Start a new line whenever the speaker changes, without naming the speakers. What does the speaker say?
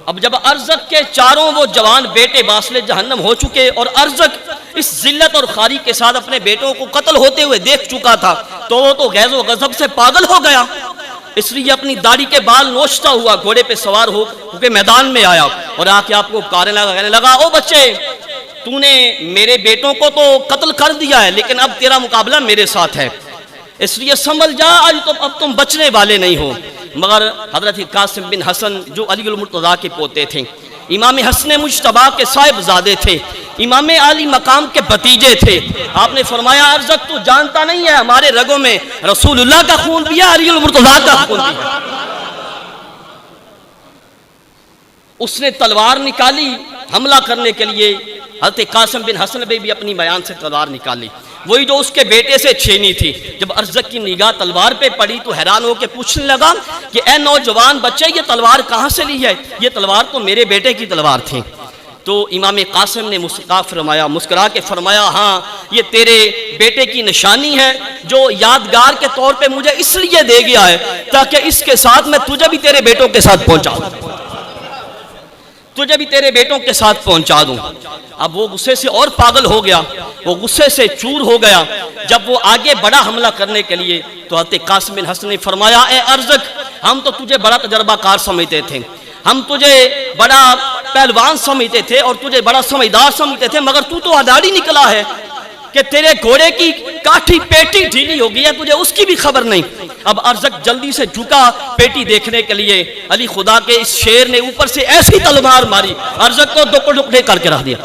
अब जब अर्ज़क के चारों वो जवान बेटे बासले जहन्नम हो चुके और अर्ज़क इस जिल्लत और खारी के साथ अपने बेटों को कत्ल होते हुए देख चुका था, तो वो तो गैज़ो गज़ब से पागल हो गया। इसलिए अपनी दाढ़ी के बाल नोचता हुआ घोड़े पे सवार हो के मैदान में आया और आके आपको पुकारने लगा, कहने लगा, ओ बच्चे, तूने मेरे बेटों को तो कत्ल कर दिया है, लेकिन अब तेरा मुकाबला मेरे साथ है, इसलिए समझ जा, आज तो अब तुम बचने वाले नहीं हो। मगर हज़रत कासिम बिन हसन जो अली मुर्तज़ा के पोते थे, इमाम हसन मुज्तबा के साहिबजादे थे, इमाम आली मकाम के भतीजे थे, आपने फरमाया, अर्ज़क तू जानता नहीं है, हमारे रगों में रसूलुल्लाह का खून भी है, अली मुर्तज़ा का खून भी है। उसने तलवार निकाली हमला करने के लिए। हज़रत कासिम बिन हसन ने भी अपनी बयान से तलवार निकाली, वही जो उसके बेटे से छीनी थी। जब अर्ज़क की निगाह तलवार पे पड़ी तो हैरान होकर पूछने लगा कि ए नौजवान बच्चे, ये तलवार कहाँ से ली है? ये तलवार तो मेरे बेटे की तलवार थी। तो इमाम कासिम ने मुस्कुरा के फरमाया, हाँ, ये तेरे बेटे की निशानी है जो यादगार के तौर पे मुझे इसलिए दे गया है ताकि इसके साथ मैं तुझे भी तेरे बेटों के साथ पहुंचा दूं। अब वो गुस्से से और पागल हो गया, वो गुस्से से चूर हो गया। जब वो आगे बड़ा हमला करने के लिए तो हज़रत कासिम बिन हसन ने फरमाया, ए अर्ज़क, हम तो तुझे बड़ा तजर्बाकार समझते थे, हम तुझे बड़ा पहलवान समझते थे और तुझे बड़ा समझदार समझते थे, मगर तू तो अदाड़ी निकला है कि तेरे घोड़े की काठी पेटी ढीली हो गई है, तुझे उसकी भी खबर नहीं। अब अर्ज़क जल्दी से झुका पेटी देखने के लिए। अली खुदा के इस शेर ने ऊपर से ऐसी तलवार मारी, अर्ज़क को दुकड़े करके रख दिया।